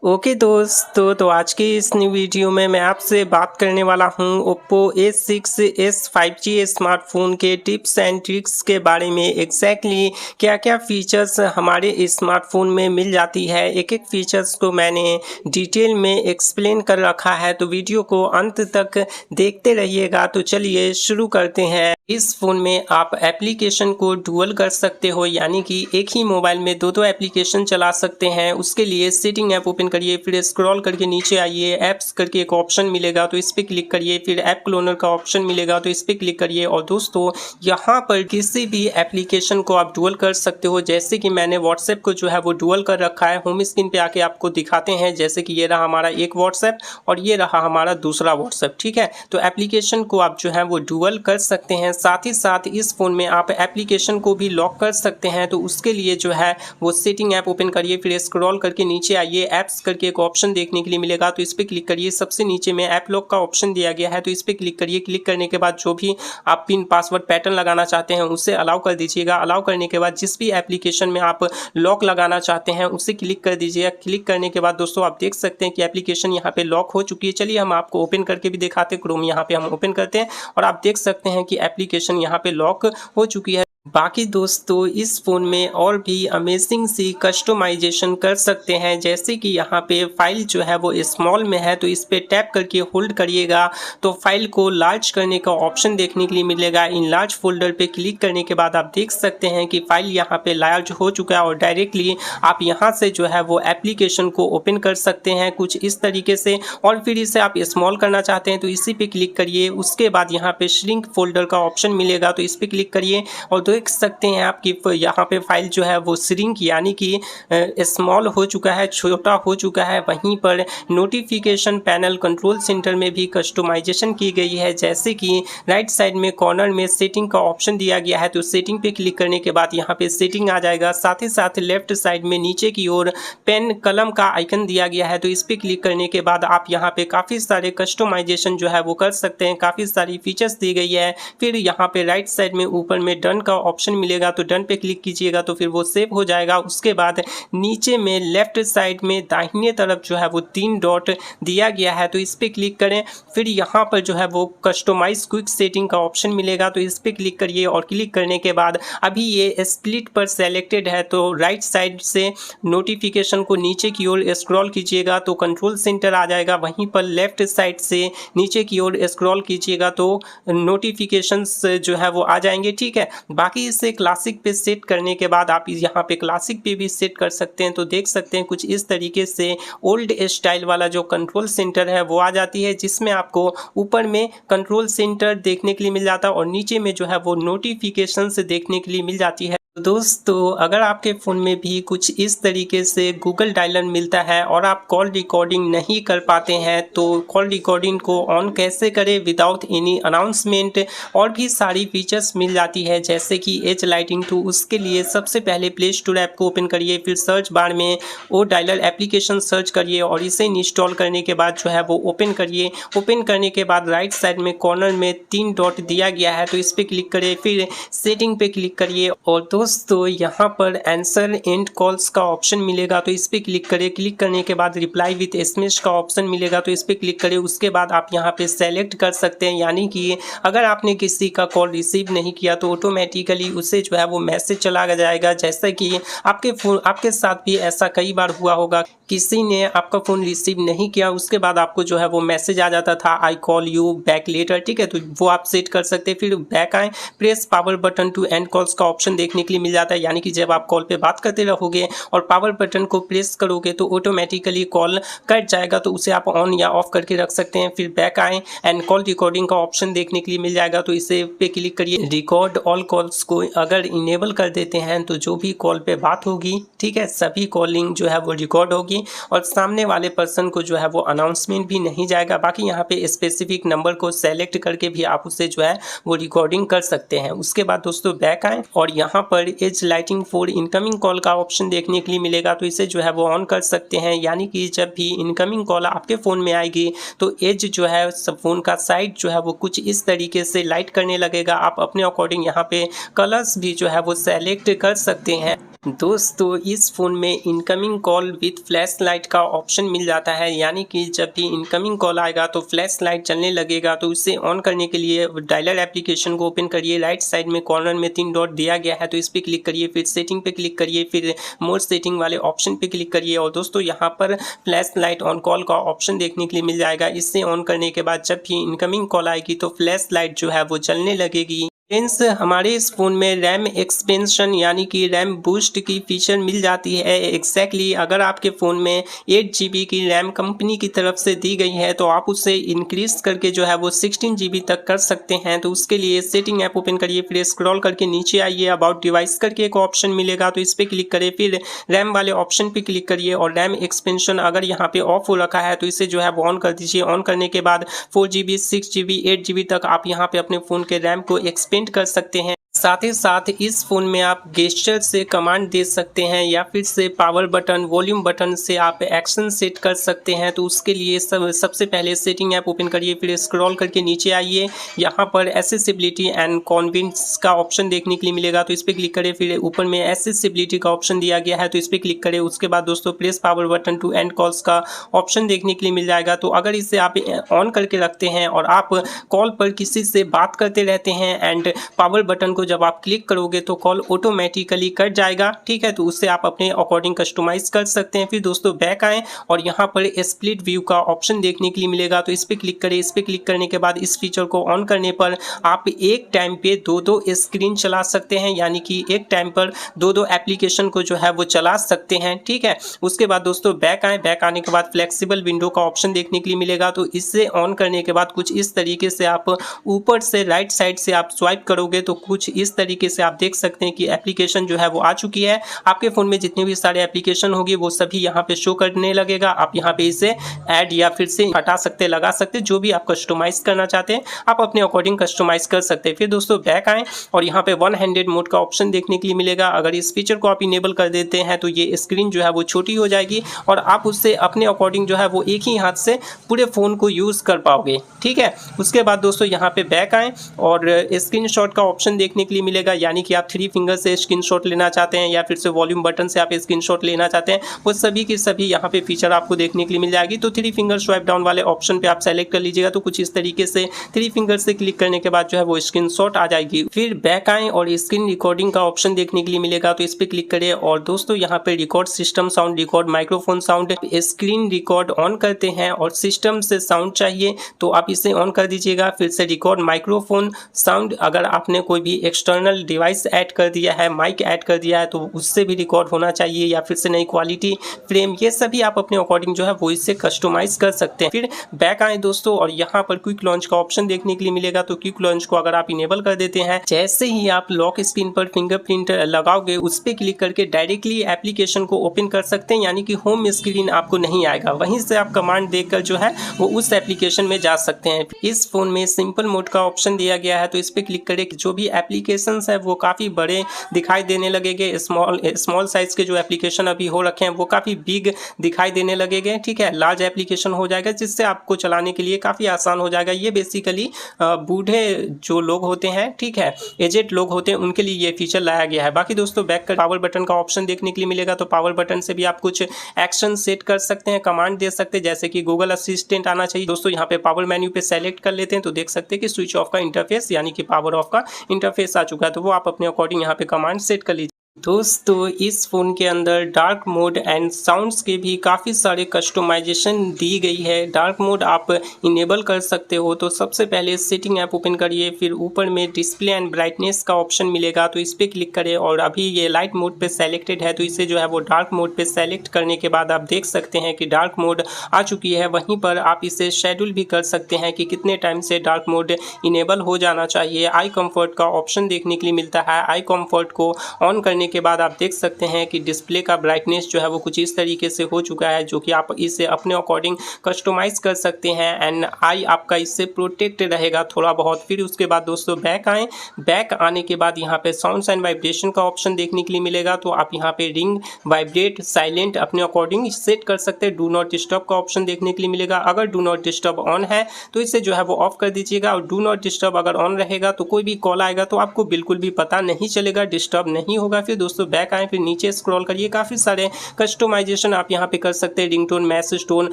Okay दोस्तों, तो आज की इस न्यू वीडियो में मैं आपसे बात करने वाला हूं Oppo A6s 5G स्मार्टफोन के टिप्स एंड ट्रिक्स के बारे में। एग्जैक्टली क्या क्या फीचर्स हमारे स्मार्टफोन में मिल जाती है, एक एक फीचर्स को मैंने डिटेल में एक्सप्लेन कर रखा है, तो वीडियो को अंत तक देखते रहिएगा। तो चलिए शुरू करते हैं। इस फ़ोन में आप एप्लीकेशन को डुअल कर सकते हो, यानी कि एक ही मोबाइल में दो एप्लीकेशन चला सकते हैं। उसके लिए सेटिंग ऐप ओपन करिए, फिर स्क्रॉल करके नीचे आइए, ऐप्स करके एक ऑप्शन मिलेगा तो इस पर क्लिक करिए, फिर ऐप क्लोनर का ऑप्शन मिलेगा तो इस पर क्लिक करिए। और दोस्तों यहाँ पर किसी भी एप्लीकेशन को आप डुअल कर सकते हो, जैसे कि मैंने व्हाट्सएप को जो है वो डुअल कर रखा है। होम स्क्रीन पे आके आपको दिखाते हैं, जैसे कि ये रहा हमारा एक व्हाट्सएप और ये रहा हमारा दूसरा व्हाट्सएप। ठीक है, तो एप्लीकेशन को आप जो है वो डुअल कर सकते हैं। साथ ही साथ इस फ़ोन में आप एप्लीकेशन को भी लॉक कर सकते हैं, तो उसके लिए जो है वो सेटिंग ऐप ओपन करिए, फिर स्क्रॉल करके नीचे आइए, ऐप्स करके एक ऑप्शन देखने के लिए मिलेगा तो इस पर क्लिक करिए। सबसे नीचे में ऐप लॉक का ऑप्शन दिया गया है तो इस पर क्लिक करिए। क्लिक करने के बाद जो भी आप पिन पासवर्ड पैटर्न लगाना चाहते हैं उसे अलाउ कर दीजिएगा। अलाउ करने के बाद जिस भी एप्लीकेशन में आप लॉक लगाना चाहते हैं उसे क्लिक कर दीजिएगा। क्लिक करने के बाद दोस्तों आप देख सकते हैं कि एप्लीकेशन यहाँ पे लॉक हो चुकी है। चलिए हम आपको ओपन करके भी दिखाते हैं। क्रोम यहाँ पे हम ओपन करते हैं और आप देख सकते हैं कि एप्लीकेशन यहाँ पे लॉक हो चुकी है। बाकी दोस्तों इस फ़ोन में और भी अमेजिंग सी कस्टमाइजेशन कर सकते हैं, जैसे कि यहाँ पे फाइल जो है वो स्मॉल में है तो इस पर टैप करके होल्ड करिएगा तो फाइल को लार्ज करने का ऑप्शन देखने के लिए मिलेगा। इन लार्ज फोल्डर पे क्लिक करने के बाद आप देख सकते हैं कि फाइल यहाँ पे लार्ज हो चुका है और डायरेक्टली आप यहाँ से जो है वो एप्लीकेशन को ओपन कर सकते हैं कुछ इस तरीके से। और फिर इसे आप स्मॉल करना चाहते हैं तो इसी पे क्लिक करिए। उसके बाद यहाँ पे श्रिंक फोल्डर का ऑप्शन मिलेगा तो इस पर क्लिक करिए और देख सकते हैं आपकी यहाँ पे फाइल जो है वो श्रिंक यानी कि स्मॉल हो चुका है, छोटा हो चुका है। वहीं पर नोटिफिकेशन पैनल कंट्रोल सेंटर में भी कस्टमाइजेशन की गई है, जैसे कि राइट साइड में कॉर्नर में सेटिंग का ऑप्शन दिया गया है तो सेटिंग पे क्लिक करने के बाद यहाँ पे सेटिंग आ जाएगा। साथ ही साथ लेफ्ट साइड में नीचे की ओर पेन कलम का आइकन दिया गया है तो इस पर क्लिक करने के बाद आप यहाँ पे काफ़ी सारे कस्टमाइजेशन जो है वो कर सकते हैं। काफ़ी सारी फीचर्स दी गई है। फिर यहाँ पे राइट साइड में ऊपर में डन का ऑप्शन मिलेगा तो डन पे क्लिक कीजिएगा तो फिर वो सेव हो जाएगा। उसके बाद नीचे में लेफ्ट साइड में दाहिने तरफ जो है वो 3 डॉट दिया गया है तो इस पे क्लिक करें। फिर यहाँ पर जो है वो कस्टमाइज क्विक सेटिंग का ऑप्शन मिलेगा तो इस पे क्लिक करिए और क्लिक करने के बाद अभी ये स्प्लिट पर सेलेक्टेड है तो राइट साइड से नोटिफिकेशन को नीचे की ओर स्क्रॉल कीजिएगा तो कंट्रोल सेंटर आ जाएगा। वहीं पर लेफ्ट साइड से नीचे की ओर स्क्रॉल कीजिएगा तो नोटिफिकेशंस जो है वो आ जाएंगे। ठीक है, बाकी इसे क्लासिक पे सेट करने के बाद आप यहाँ पे क्लासिक पे भी सेट कर सकते हैं। तो देख सकते हैं कुछ इस तरीके से ओल्ड स्टाइल वाला जो कंट्रोल सेंटर है वो आ जाती है, जिसमें आपको ऊपर में कंट्रोल सेंटर देखने के लिए मिल जाता है और नीचे में जो है वो नोटिफिकेशंस देखने के लिए मिल जाती है। दोस्तों अगर आपके फ़ोन में भी कुछ इस तरीके से गूगल डायलर मिलता है और आप कॉल रिकॉर्डिंग नहीं कर पाते हैं तो कॉल रिकॉर्डिंग को ऑन कैसे करें विदाउट एनी अनाउंसमेंट, और भी सारी फीचर्स मिल जाती है जैसे कि एज लाइटिंग टू। उसके लिए सबसे पहले प्ले स्टोर ऐप को ओपन करिए, फिर सर्च बार में वो डायलर एप्लीकेशन सर्च करिए और इसे इंस्टॉल करने के बाद जो है वो ओपन करिए। ओपन करने के बाद राइट साइड में कॉर्नर में 3 डॉट दिया गया है तो इस पर क्लिक करिए, फिर सेटिंग पे क्लिक करिए और दोस्तों यहाँ पर आंसर एंड कॉल्स का ऑप्शन मिलेगा तो इस पर क्लिक करें। क्लिक करने के बाद रिप्लाई विथ एसएमएस का ऑप्शन मिलेगा तो इस पर क्लिक करें। उसके बाद आप यहाँ पे सेलेक्ट कर सकते हैं, यानी कि अगर आपने किसी का कॉल रिसीव नहीं किया तो ऑटोमेटिकली उसे जो है वो मैसेज चला जाएगा। जैसे कि आपके साथ भी ऐसा कई बार हुआ होगा, किसी ने आपका फ़ोन रिसीव नहीं किया उसके बाद आपको जो है वो मैसेज आ जाता था I call you back later. ठीक है, तो वो आप सेट कर सकते हैं। फिर बैक आए, press power button to end calls का ऑप्शन देखने के लिए मिल जाता है, यानी कि जब आप कॉल पे बात करते रहोगे और पावर बटन को प्रेस करोगे तो ऑटोमेटिकली कॉल कट जाएगा, तो उसे आप ऑन या ऑफ करके रख सकते हैं। फिर बैक आए एंड कॉल रिकॉर्डिंग का ऑप्शन देखने के लिए मिल जाएगा तो इसे पे क्लिक करिए। रिकॉर्ड ऑल कॉल्स को अगर इनेबल कर देते हैं तो जो भी कॉल पे बात होगी, ठीक है, सभी कॉलिंग जो है वो रिकॉर्ड होगी और सामने वाले पर्सन को जो है वो अनाउंसमेंट भी नहीं जाएगा। बाकी यहाँ पे स्पेसिफिक नंबर को सेलेक्ट करके भी आप उसे जो है वो रिकॉर्डिंग कर सकते हैं। उसके बाद दोस्तों बैक आए और यहाँ पर as lighting for incoming call का ऑप्शन देखने के लिए मिलेगा तो इसे जो है वो ऑन कर सकते हैं, यानी कि जब भी इनकमिंग कॉल आपके फ़ोन में आएगी तो एज जो है फ़ोन का साइड जो है वो कुछ इस तरीके से लाइट करने लगेगा। आप अपने अकॉर्डिंग यहाँ पे कलर्स भी जो है वो सेलेक्ट कर सकते हैं। दोस्तों इस फ़ोन में incoming call with flash light का ऑप्शन मिल जाता है, यानी कि जब भी इनकमिंग कॉल आएगा तो फ्लैश लाइट चलने लगेगा। तो उसे ऑन करने के लिए डायलर एप्लीकेशन को ओपन करिए, राइट साइड में कॉर्नर में 3 डॉट दिया गया है तो इस पर क्लिक करिए, फिर सेटिंग पे क्लिक करिए, फिर मोर सेटिंग वाले ऑप्शन पे क्लिक करिए और दोस्तों यहाँ पर फ्लैश लाइट ऑन कॉल का ऑप्शन देखने के लिए मिल जाएगा। इससे ऑन करने के बाद जब भी इनकमिंग कॉल आएगी तो फ्लैश लाइट जो है वो चलने लगेगी। फ्रेंड्स हमारे इस फ़ोन में रैम एक्सपेंशन यानी कि रैम बूस्ट की फीचर मिल जाती है। एग्जैक्टली अगर आपके फ़ोन में 8 GB की रैम कंपनी की तरफ से दी गई है तो आप उसे इंक्रीज करके जो है वो 16 GB तक कर सकते हैं। तो उसके लिए सेटिंग ऐप ओपन करिए, फिर स्क्रॉल करके नीचे आइए, अबाउट डिवाइस करके एक ऑप्शन मिलेगा तो इस पर क्लिक करिए, फिर रैम वाले ऑप्शन पे क्लिक करिए और रैम एक्सपेंशन अगर यहाँ पे ऑफ हो रखा है तो इसे जो है वो ऑन कर दीजिए। ऑन करने के बाद 4 GB 6 GB 8 GB तक आप यहाँ पे अपने फ़ोन के रैम को एक्सपेंड कर सकते हैं। साथ ही साथ इस फ़ोन में आप गेस्चर से कमांड दे सकते हैं या फिर से पावर बटन वॉल्यूम बटन से आप एक्शन सेट कर सकते हैं। तो उसके लिए सबसे पहले सेटिंग ऐप ओपन करिए, फिर स्क्रॉल करके नीचे आइए, यहाँ पर एसेसिबिलिटी एंड कन्वीनियंस का ऑप्शन देखने के लिए मिलेगा तो इस पर क्लिक करें। फिर ऊपर में एसेसिबिलिटी का ऑप्शन दिया गया है तो इस पर क्लिक करें। उसके बाद दोस्तों press power button to end calls का ऑप्शन देखने के लिए मिल जाएगा। तो अगर इसे आप ऑन करके रखते हैं और आप कॉल पर किसी से बात करते रहते हैं एंड पावर बटन को जब आप क्लिक करोगे तो कॉल ऑटोमेटिकली कट जाएगा, ठीक है। तो उससे आप अपने अकॉर्डिंग कस्टमाइज कर सकते हैं। फिर दोस्तों बैक आएँ और यहाँ पर स्प्लिट व्यू का ऑप्शन देखने के लिए मिलेगा तो इस पर क्लिक करें। इस पर क्लिक करने के बाद इस फीचर को ऑन करने पर आप एक टाइम पे दो स्क्रीन चला सकते हैं, यानी कि एक टाइम पर दो एप्लीकेशन को जो है वो चला सकते हैं, ठीक है। उसके बाद दोस्तों बैक आएँ, बैक आने के बाद फ्लेक्सिबल विंडो का ऑप्शन देखने के लिए मिलेगा तो इससे ऑन करने के बाद कुछ इस तरीके से आप ऊपर से राइट साइड से आप स्वाइप करोगे तो कुछ इस तरीके से आप देख सकते हैं कि एप्लीकेशन जो है वो आ चुकी है। आपके फ़ोन में जितने भी सारे एप्लीकेशन होंगे वो सभी यहाँ पे शो करने लगेगा। आप यहाँ पे इसे ऐड या फिर से हटा सकते, लगा सकते, जो भी आप कस्टमाइज़ करना चाहते हैं आप अपने अकॉर्डिंग कस्टमाइज़ कर सकते हैं। फिर दोस्तों बैक आएँ और यहाँ पे वन हैंडेड मोड का ऑप्शन देखने के लिए मिलेगा। अगर इस फीचर को आप इनेबल कर देते हैं तो ये स्क्रीन जो है वो छोटी हो जाएगी और आप उससे अपने अकॉर्डिंग जो है वो एक ही हाथ से पूरे फ़ोन को यूज़ कर पाओगे, ठीक है। उसके बाद दोस्तों यहाँ पे बैक आएँ और स्क्रीनशॉट का ऑप्शन देखने के लिए मिलेगा, यानी कि आप 3 फिंगर से स्क्रीनशॉट लेना चाहते हैं या फिर से वॉल्यूम बटन से आप स्क्रीनशॉट लेना चाहते हैं, वो सभी की सभी यहाँ पे फीचर आपको देखने के लिए मिल जाएगी। तो 3 फिंगर स्वाइप डाउन वाले ऑप्शन पे आप सेलेक्ट कर लीजिएगा तो कुछ इस तरीके से 3 फिंगर से क्लिक करने के बाद जो है वो स्क्रीनशॉट आ जाएगी। फिर बैक आएँ और स्क्रीन रिकॉर्डिंग का ऑप्शन देखने के लिए मिलेगा तो इस पर क्लिक करें और दोस्तों यहाँ पे record system sound, record microphone sound, screen record on करते हैं और सिस्टम से साउंड चाहिए तो आप इसे ऑन कर दीजिएगा। फिर से रिकॉर्ड माइक्रोफोन साउंड, अगर आपने कोई भी एक्सटर्नल डिवाइस ऐड कर दिया है, माइक ऐड कर दिया है तो उससे भी रिकॉर्ड होना चाहिए, या फिर से नई क्वालिटी फ्रेम, ये सभी आप अपने अकॉर्डिंग जो है वो इससे कस्टमाइज कर सकते हैं। फिर बैक आए दोस्तों और यहाँ पर क्विक लॉन्च का ऑप्शन देखने के लिए मिलेगा तो क्विक लॉन्च को अगर आप इनेबल कर देते हैं, जैसे ही आप लॉक स्क्रीन पर फिंगरप्रिंट लगाओगे उस पर क्लिक करके डायरेक्टली एप्लीकेशन को ओपन कर सकते हैं, यानी कि होम स्क्रीन आपको नहीं आएगा, वहीं से आप कमांड देकर जो है वो उस एप्लीकेशन में जा सकते हैं। इस फोन में सिंपल मोड का ऑप्शन दिया गया है तो इस पर क्लिक करें। जो भी एप्लीकेशंस है वो काफ़ी बड़े दिखाई देने लगेंगे, स्मॉल साइज के जो एप्लीकेशन अभी हो रखे हैं वो काफ़ी बिग दिखाई देने लगेंगे, ठीक है। लार्ज एप्लीकेशन हो जाएगा जिससे आपको चलाने के लिए काफ़ी आसान हो जाएगा। ये बेसिकली बूढ़े जो लोग होते हैं, ठीक है, एजेड लोग होते हैं, उनके लिए ये फीचर लाया गया है। बाकी दोस्तों बैक कर पावर बटन का ऑप्शन देखने के लिए मिलेगा तो पावर बटन से भी आप कुछ एक्शन सेट कर सकते हैं, कमांड दे सकते हैं, जैसे कि गूगल असिस्टेंट आना चाहिए। दोस्तों यहाँ पे पावर मेन्यू पे सेलेक्ट कर लेते हैं तो देख सकते हैं कि स्विच ऑफ का इंटरफेस यानी कि पावर ऑफ का इंटरफेस आ चुका है, तो वो आप अपने अकॉर्डिंग यहाँ पे कमांड सेट कर लीजिए। दोस्तों इस फ़ोन के अंदर डार्क मोड एंड साउंड्स के भी काफ़ी सारे कस्टमाइजेशन दी गई है। डार्क मोड आप इनेबल कर सकते हो तो सबसे पहले सेटिंग ऐप ओपन करिए, फिर ऊपर में डिस्प्ले एंड ब्राइटनेस का ऑप्शन मिलेगा तो इस पर क्लिक करें और अभी ये लाइट मोड पे सेलेक्टेड है तो इसे जो है वो डार्क मोड पे सेलेक्ट करने के बाद आप देख सकते हैं कि डार्क मोड आ चुकी है। वहीं पर आप इसे शेड्यूल भी कर सकते हैं कि कितने टाइम से डार्क मोड इनेबल हो जाना चाहिए। आई कम्फर्ट का ऑप्शन देखने के लिए मिलता है, आई कम्फर्ट को ऑन करने के बाद आप देख सकते हैं कि डिस्प्ले का ब्राइटनेस जो है वो कुछ इस तरीके से हो चुका है, जो कि आप इसे अपने अकॉर्डिंग कस्टमाइज कर सकते हैं एंड आई आपका इससे प्रोटेक्ट रहेगा थोड़ा बहुत। फिर उसके बाद दोस्तों बैक आएँ, बैक आने के बाद यहाँ पे साउंड्स एंड वाइब्रेशन का ऑप्शन देखने के लिए मिलेगा तो आप यहाँ पे रिंग, वाइब्रेट, साइलेंट अपने अकॉर्डिंग सेट कर सकते हैं। डू नॉट डिस्टर्ब का ऑप्शन देखने के लिए मिलेगा, अगर डू नॉट डिस्टर्ब ऑन है तो इसे जो है वो ऑफ कर दीजिएगा और डू नॉट डिस्टर्ब अगर ऑन रहेगा तो कोई भी कॉल आएगा तो आपको बिल्कुल भी पता नहीं चलेगा, डिस्टर्ब नहीं होगा। फिर दोस्तों बैक आए, फिर नीचे स्क्रॉल करिए, काफ़ी सारे कस्टमाइजेशन आप यहाँ पे कर सकते हैं। Ringtone, message tone,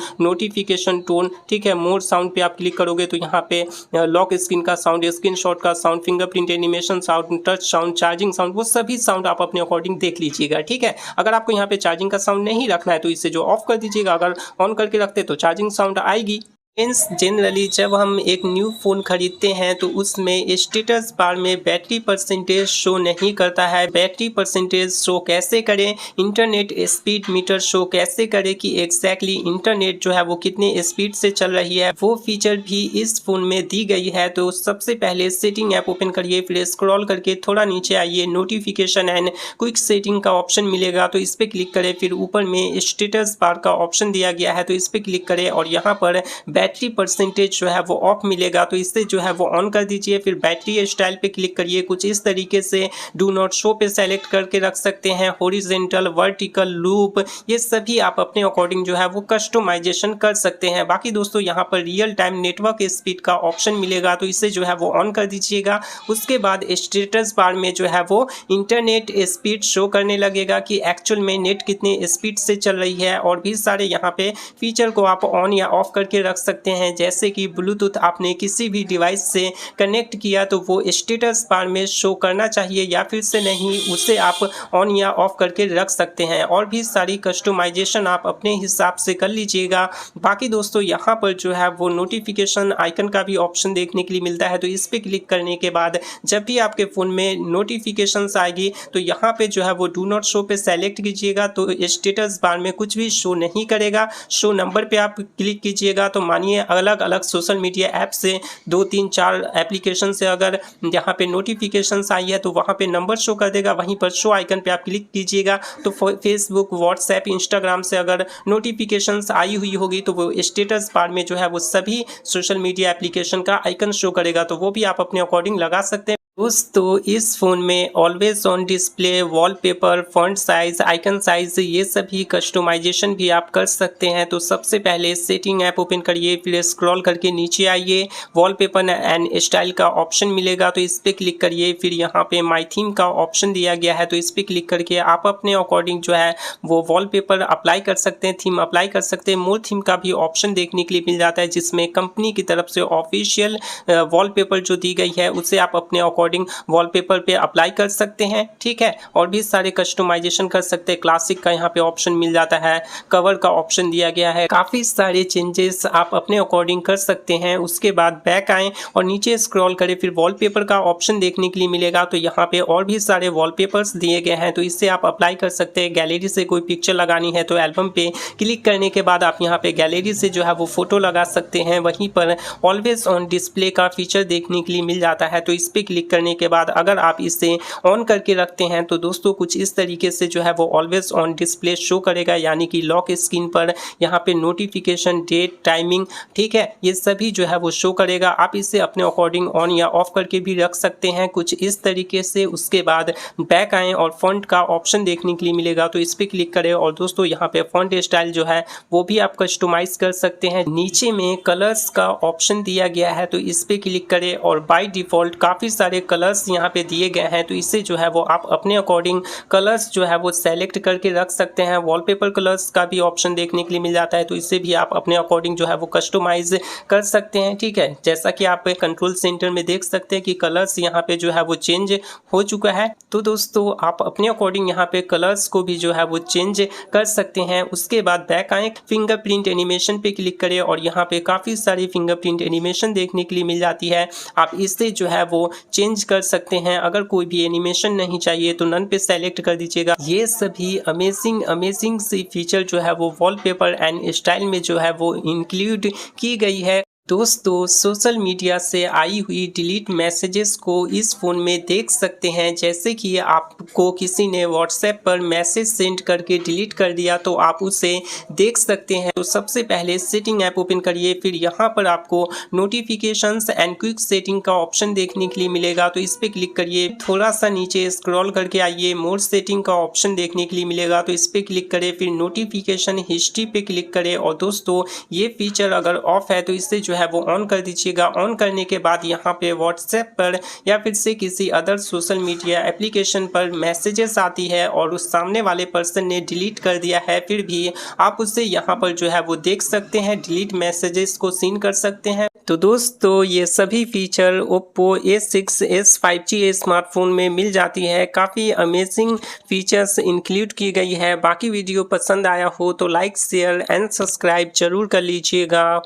notification tone, ठीक है। मोर साउंड पे आप क्लिक करोगे तो यहाँ पे लॉक स्क्रीन का साउंड, स्क्रीनशॉट का sound, fingerprint animation sound, touch sound, charging sound, वो सभी साउंड आप अपने अकॉर्डिंग देख लीजिएगा, ठीक है। अगर आपको यहाँ पे चार्जिंग का साउंड नहीं रखना है तो इसे जो ऑफ कर दीजिएगा, अगर ऑन करके रखते तो चार्जिंग साउंड आएगी। फ्रेंड्स, जनरली जब हम एक न्यू फ़ोन खरीदते हैं तो उसमें स्टेटस बार में बैटरी परसेंटेज शो नहीं करता है। बैटरी परसेंटेज शो कैसे करें, इंटरनेट स्पीड मीटर शो कैसे करें कि एग्जैक्टली इंटरनेट जो है वो कितने स्पीड से चल रही है, वो फीचर भी इस फ़ोन में दी गई है। तो सबसे पहले सेटिंग ऐप ओपन करिए, फिर स्क्रॉल करके थोड़ा नीचे आइए, नोटिफिकेशन एंड क्विक सेटिंग का ऑप्शन मिलेगा तो इस पर क्लिक करें। फिर ऊपर में स्टेटस बार का ऑप्शन दिया गया है तो इस पर क्लिक करें और यहाँ पर बैटरी परसेंटेज जो है वो ऑफ मिलेगा तो इससे जो है वो ऑन कर दीजिए। फिर बैटरी स्टाइल पे क्लिक करिए, कुछ इस तरीके से डू नॉट शो पे सेलेक्ट करके रख सकते हैं। हॉरिजॉन्टल, वर्टिकल, लूप, ये सभी आप अपने अकॉर्डिंग जो है वो कस्टमाइजेशन कर सकते हैं। बाकी दोस्तों यहाँ पर रियल टाइम नेटवर्क स्पीड का ऑप्शन मिलेगा तो इससे जो है वो ऑन कर दीजिएगा। उसके बाद स्टेटस बार में जो है वो इंटरनेट स्पीड शो करने लगेगा कि एक्चुअल में नेट कितने स्पीड से चल रही है। और भी सारे यहाँ पे फीचर को आप ऑन या ऑफ करके रख सकते हैं, जैसे कि ब्लूटूथ आपने किसी भी डिवाइस से कनेक्ट किया तो वो स्टेटस बार में शो करना चाहिए या फिर से नहीं, उसे आप ऑन या ऑफ करके रख सकते हैं। और भी सारी कस्टमाइजेशन आप अपने हिसाब से कर लीजिएगा। बाकी दोस्तों यहाँ पर जो है वो नोटिफिकेशन आइकन का भी ऑप्शन देखने के लिए मिलता है तो इस पर क्लिक करने के बाद जब भी आपके फ़ोन में नोटिफिकेशंस आएगी तो यहाँ पे जो है वो डू नॉट शो पे सेलेक्ट कीजिएगा तो स्टेटस बार में कुछ भी शो नहीं करेगा। शो नंबर पे आप क्लिक कीजिएगा तो मानिए अलग अलग सोशल मीडिया ऐप से 2, 3, 4 एप्लीकेशन से अगर यहाँ पे नोटिफिकेशंस आई है तो वहाँ पे नंबर शो कर देगा। वहीं पर शो आइकन पे आप क्लिक कीजिएगा तो फेसबुक, व्हाट्सएप, इंस्टाग्राम से अगर नोटिफिकेशंस आई हुई होगी तो वो स्टेटस बार में जो है वो सभी सोशल मीडिया एप्लीकेशन का आइकन शो करेगा तो वो भी आप अपने अकॉर्डिंग लगा सकते हैं। दोस्तों इस फ़ोन में always on display, wallpaper, font size, icon size, ये सभी कस्टमाइजेशन भी आप कर सकते हैं। तो सबसे पहले सेटिंग ऐप ओपन करिए, फिर स्क्रॉल करके नीचे आइए, वॉलपेपर एंड स्टाइल का ऑप्शन मिलेगा तो इस पर क्लिक करिए। फिर यहाँ पे माई थीम का ऑप्शन दिया गया है तो इस पर क्लिक करके आप अपने अकॉर्डिंग जो है वो वॉलपेपर अप्लाई कर सकते हैं, थीम अप्लाई कर सकते हैं। मोर थीम का भी ऑप्शन देखने के लिए मिल जाता है जिसमें कंपनी की तरफ से ऑफिशियल वॉलपेपर जो दी गई है उसे आप अपने अकॉर्डिंग वॉलपेपर पे अप्लाई कर सकते हैं, ठीक है। और भी सारे कस्टमाइजेशन कर सकते हैं। क्लासिक का यहाँ पे ऑप्शन मिल जाता है, कवर का ऑप्शन दिया गया है, काफ़ी सारे चेंजेस आप अपने अकॉर्डिंग कर सकते हैं। उसके बाद बैक आएँ और नीचे स्क्रॉल करें, फिर वॉलपेपर का ऑप्शन देखने के लिए मिलेगा तो यहाँ पे और भी सारे वॉलपेपर्स दिए गए हैं तो इससे आप अप्लाई कर सकते हैं। गैलरी से कोई पिक्चर लगानी है तो एल्बम पे क्लिक करने के बाद आप यहाँ पे गैलरी से जो है वो फोटो लगा सकते हैं। वहीं पर ऑलवेज ऑन डिस्प्ले का फीचर देखने के लिए मिल जाता है तो इस पर क्लिक करने के बाद अगर आप इसे ऑन करके रखते हैं तो दोस्तों कुछ इस तरीके से जो है वो ऑलवेज ऑन डिस्प्ले शो करेगा, यानी कि लॉक स्क्रीन पर यहाँ पे नोटिफिकेशन, डेट, टाइमिंग, ठीक है, ये सभी जो है वो शो करेगा। आप इसे अपने अकॉर्डिंग ऑन या ऑफ करके भी रख सकते हैं कुछ इस तरीके से। उसके बाद बैक आएँ और फॉन्ट का ऑप्शन देखने के लिए मिलेगा तो इस पर क्लिक करें और दोस्तों यहाँ पे फॉन्ट स्टाइल जो है वो भी आप कस्टमाइज कर सकते हैं। नीचे में कलर्स का ऑप्शन दिया गया है तो इस पर क्लिक करें और बाय डिफ़ॉल्ट काफ़ी सारे कलर्स यहाँ पे दिए गए हैं तो इससे जो है वो आप अपने अकॉर्डिंग कलर्स जो है वो सेलेक्ट करके रख सकते हैं। वॉलपेपर कलर्स का भी ऑप्शन देखने के लिए मिल जाता है तो इससे भी आप अपने अकॉर्डिंग जो है वो कस्टमाइज कर सकते हैं, ठीक है। जैसा कि आप कंट्रोल सेंटर में देख सकते हैं कि कलर्स यहाँ पे जो है वो चेंज हो चुका है। तो दोस्तों आप अपने अकॉर्डिंग यहाँ पे कलर्स को भी जो है वो चेंज कर सकते हैं। उसके बाद बैक आएँ, फिंगरप्रिंट एनिमेशन पे क्लिक करें और यहाँ पे काफ़ी सारी फिंगरप्रिंट एनिमेशन देखने के लिए मिल जाती है। आप इससे जो है वो चेंज कर सकते हैं। अगर कोई भी एनिमेशन नहीं चाहिए तो नन पे सेलेक्ट कर दीजिएगा। ये सभी अमेजिंग सी फीचर जो है वो वॉलपेपर एंड स्टाइल में जो है वो इंक्लूड की गई है। दोस्तों सोशल मीडिया से आई हुई डिलीट मैसेजेस को इस फ़ोन में देख सकते हैं। जैसे कि आपको किसी ने व्हाट्सएप पर मैसेज सेंड करके डिलीट कर दिया तो आप उसे देख सकते हैं। तो सबसे पहले सेटिंग ऐप ओपन करिए, फिर यहाँ पर आपको नोटिफिकेशंस एंड क्विक सेटिंग का ऑप्शन देखने के लिए मिलेगा तो इस पर क्लिक करिए। थोड़ा सा नीचे स्क्रॉल करके आइए, मोर सेटिंग का ऑप्शन देखने के लिए मिलेगा तो इस पर क्लिक करें। फिर नोटिफिकेशन हिस्ट्री पे क्लिक करें और दोस्तों ये फीचर अगर ऑफ है तो इससे जो है वो ऑन कर दीजिएगा। ऑन करने के बाद यहाँ पे व्हाट्सएप पर या फिर से किसी अदर सोशल मीडिया एप्लीकेशन पर मैसेजेस आती है और उस सामने वाले पर्सन ने डिलीट कर दिया है, फिर भी आप उसे यहाँ पर जो है वो देख सकते हैं, डिलीट मैसेजेस को सीन कर सकते हैं। तो दोस्तों ये सभी feature Oppo A6s 5G smartphone में मिल जाती है। काफ़ी अमेजिंग फीचर्स इंक्लूड की गई है। बाकी वीडियो पसंद आया हो तो लाइक शेयर एंड सब्सक्राइब जरूर कर लीजिएगा।